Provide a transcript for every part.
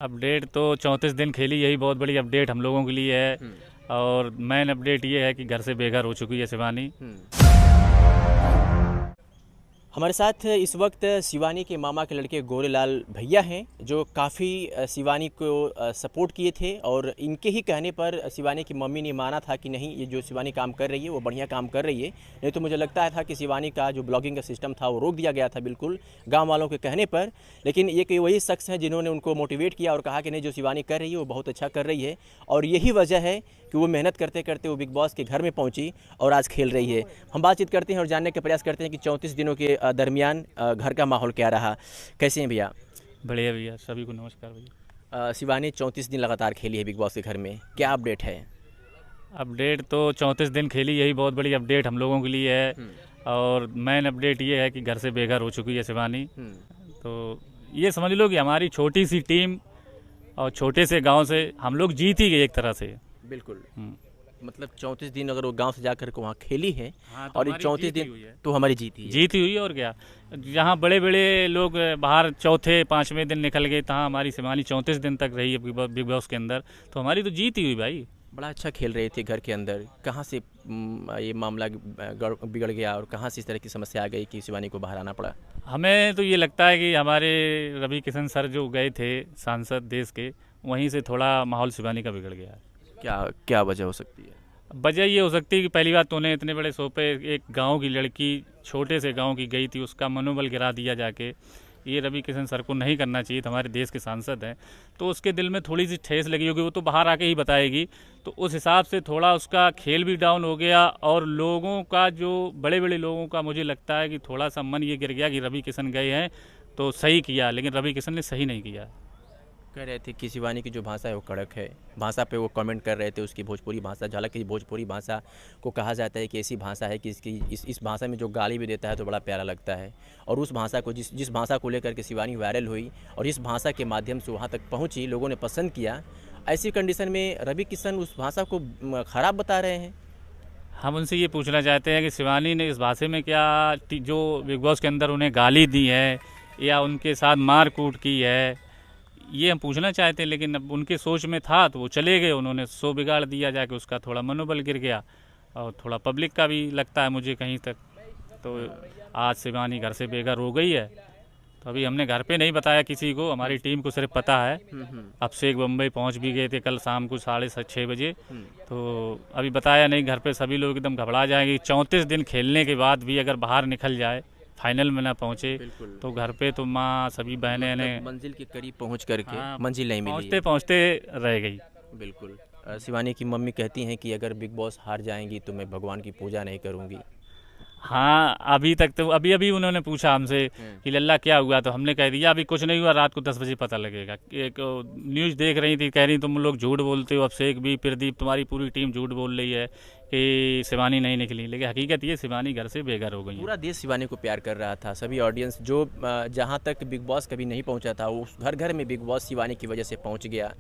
Update तो 34 दिन खेली, यही बहुत बड़ी अपडेट हम लोगों के लिए है। और मेन अपडेट ये है कि घर से बेघर हो चुकी है शिवानी। हमारे साथ इस वक्त शिवानी के मामा के लड़के गोरेलाल भैया हैं, जो काफ़ी शिवानी को सपोर्ट किए थे और इनके ही कहने पर शिवानी की मम्मी ने माना था कि नहीं, ये जो शिवानी काम कर रही है वो बढ़िया काम कर रही है। नहीं तो मुझे लगता था कि शिवानी का जो ब्लॉगिंग का सिस्टम था वो रोक दिया गया था बिल्कुल गांव वालों के कहने पर। लेकिन ये कोई वही शख्स हैं जिन्होंने उनको मोटिवेट किया और कहा कि नहीं, जो शिवानी कर रही है वो बहुत अच्छा कर रही है। और यही वजह है कि वो मेहनत करते करते वो बिग बॉस के घर में पहुंची और आज खेल रही है। हम बातचीत करते हैं और जानने का प्रयास करते हैं कि 34 दिनों के दरमियान घर का माहौल क्या रहा। कैसे हैं भैया? बढ़िया भैया, सभी को नमस्कार भैया। शिवानी 34 दिन लगातार खेली है बिग बॉस के घर में, क्या अपडेट है? अपडेट तो 34 दिन खेली, यही बहुत बड़ी अपडेट हम लोगों के लिए है। और मेन अपडेट ये है कि घर से बेघर हो चुकी है शिवानी। तो ये समझ लो कि हमारी छोटी सी टीम और छोटे से गांव से हम लोग जीत ही गए एक तरह से। बिल्कुल। मतलब 34 दिन अगर वो गांव से जाकर के वहाँ खेली है। हाँ, तो और ये 34 दिन तो हमारी जीत ही हुई है। और क्या, जहाँ बड़े बड़े लोग बाहर चौथे पांचवें दिन निकल गए, तहाँ हमारी शिवानी 34 दिन तक रही है बिग बॉस के अंदर। तो हमारी तो जीत ही हुई भाई। बड़ा अच्छा खेल रहे थे घर के अंदर। कहाँ से ये मामला बिगड़ गया और कहाँ से इस तरह की समस्या आ गई कि शिवानी को बाहर आना पड़ा? हमें तो ये लगता है कि हमारे रवि किशन सर जो गए थे सांसद देश के, वहीं से थोड़ा माहौल शिवानी का बिगड़ गया। क्या क्या वजह हो सकती है? वजह ये हो सकती है कि पहली बात तो उन्हें इतने बड़े शो पे एक गांव की लड़की, छोटे से गांव की गई थी, उसका मनोबल गिरा दिया जाके। ये रवि किशन सर को नहीं करना चाहिए था, हमारे देश के सांसद हैं। तो उसके दिल में थोड़ी सी ठेस लगी होगी, वो तो बाहर आके ही बताएगी। तो उस हिसाब से थोड़ा उसका खेल भी डाउन हो गया। और लोगों का, जो बड़े बड़े लोगों का, मुझे लगता है कि थोड़ा सा मन ये गिर गया कि रवि किशन गए हैं तो सही किया, लेकिन रवि किशन ने सही नहीं किया। कह रहे थे कि शिवानी की जो भाषा है वो कड़क है। भाषा पे वो कमेंट कर रहे थे, उसकी भोजपुरी भाषा। हालांकि भोजपुरी भाषा को कहा जाता है कि ऐसी भाषा है कि इसकी इस भाषा में जो गाली भी देता है तो बड़ा प्यारा लगता है। और उस भाषा को जिस भाषा को लेकर के शिवानी वायरल हुई और इस भाषा के माध्यम से वहाँ तक पहुँची, लोगों ने पसंद किया। ऐसी कंडीशन में रवि किशन उस भाषा को ख़राब बता रहे हैं। हम उनसे ये पूछना चाहते हैं कि शिवानी ने इस भाषा में क्या, जो बिग बॉस के अंदर उन्हें गाली दी है या उनके साथ मार कूट की है, ये हम पूछना चाहते हैं। लेकिन अब उनके सोच में था तो वो चले गए, उन्होंने शो बिगाड़ दिया जाके, उसका थोड़ा मनोबल गिर गया और थोड़ा पब्लिक का भी लगता है मुझे कहीं तक। तो आज शिवानी घर से बेघर हो गई है। तो अभी हमने घर पे नहीं बताया किसी को, हमारी टीम को सिर्फ पता है। अब से बम्बई पहुंच भी गए थे कल शाम को 6:30 बजे। तो अभी बताया नहीं घर पे, सभी लोग एकदम घबरा जाएंगे। 34 दिन खेलने के बाद भी अगर बाहर निकल जाए, फाइनल में ना पहुंचे, तो घर पे तो माँ, सभी बहनें ने मंजिल के करीब पहुंच करके मंजिल नहीं मिली, पहुंचते पहुंचते रह गई। बिल्कुल। शिवानी की मम्मी कहती हैं कि अगर बिग बॉस हार जाएंगी तो मैं भगवान की पूजा नहीं करूंगी। हाँ, अभी तक तो अभी उन्होंने पूछा हमसे कि लल्ला क्या हुआ, तो हमने कह दिया अभी कुछ नहीं हुआ, रात को 10 बजे पता लगेगा। एक न्यूज़ देख रही थी, कह रही तुम लोग झूठ बोलते हो, अभिषेक भी, प्रदीप, तुम्हारी पूरी टीम झूठ बोल रही है कि शिवानी नहीं निकली। लेकिन हकीकत ये, शिवानी घर से बेघर हो गई। पूरा देश शिवानी को प्यार कर रहा था, सभी ऑडियंस जो जहाँ तक बिग बॉस कभी नहीं पहुँचा था, वो घर घर में बिग बॉस शिवानी की वजह से पहुँच गया।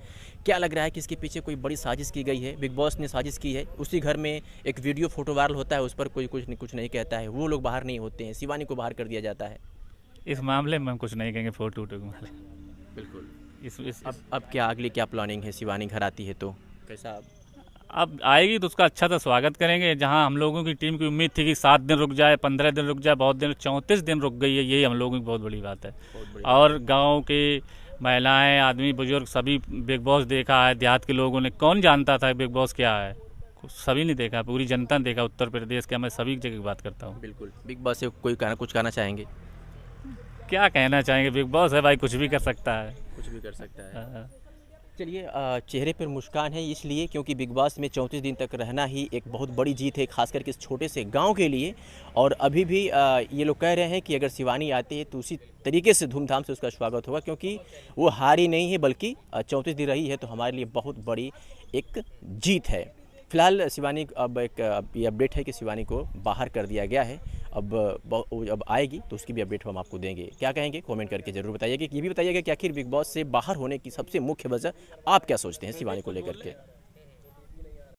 क्या लग रहा है कि इसके पीछे कोई बड़ी साजिश की गई है? बिग बॉस ने साजिश की है। उसी घर में एक वीडियो फोटो वायरल होता है, उस पर कोई कुछ नहीं कहता है, वो लोग बाहर नहीं होते हैं, शिवानी को बाहर कर दिया जाता है। इस मामले में हम कुछ नहीं कहेंगे, फोटो वोटो। बिल्कुल। अब क्या अगली क्या प्लानिंग है? शिवानी घर आती है तो कैसा? अब आएगी तो उसका अच्छा सा स्वागत करेंगे। जहां हम लोगों की टीम की उम्मीद थी कि 7 दिन रुक जाए, 15 दिन रुक जाए, बहुत दिन, 34 दिन रुक गई है। यही हम लोगों की बहुत बड़ी बात है। और गांव के महिलाएं, आदमी, बुजुर्ग सभी बिग बॉस देखा है। देहात के लोगों ने, कौन जानता था बिग बॉस क्या है? सभी ने देखा, पूरी जनता ने देखा उत्तर प्रदेश के। मैं सभी जगह की बात करता हूँ। बिल्कुल। बिग बॉस से कुछ कहना चाहेंगे? क्या कहना चाहेंगे, बिग बॉस है भाई, कुछ भी कर सकता है। कुछ भी कर सकता है। चलिए, चेहरे पर मुस्कान है इसलिए क्योंकि बिग बॉस में 34 दिन तक रहना ही एक बहुत बड़ी जीत है, खास करके इस छोटे से गांव के लिए। और अभी भी ये लोग कह रहे हैं कि अगर शिवानी आती है तो उसी तरीके से धूमधाम से उसका स्वागत होगा, क्योंकि वो हारी नहीं है, बल्कि 34 दिन रही है, तो हमारे लिए बहुत बड़ी एक जीत है। फिलहाल शिवानी, अब ये अपडेट है कि शिवानी को बाहर कर दिया गया है। अब आएगी तो उसकी भी अपडेट हम आपको देंगे। क्या कहेंगे कमेंट करके ज़रूर बताइएगा। ये भी बताइएगा कि आखिर बिग बॉस से बाहर होने की सबसे मुख्य वजह आप क्या सोचते हैं शिवानी को लेकर के।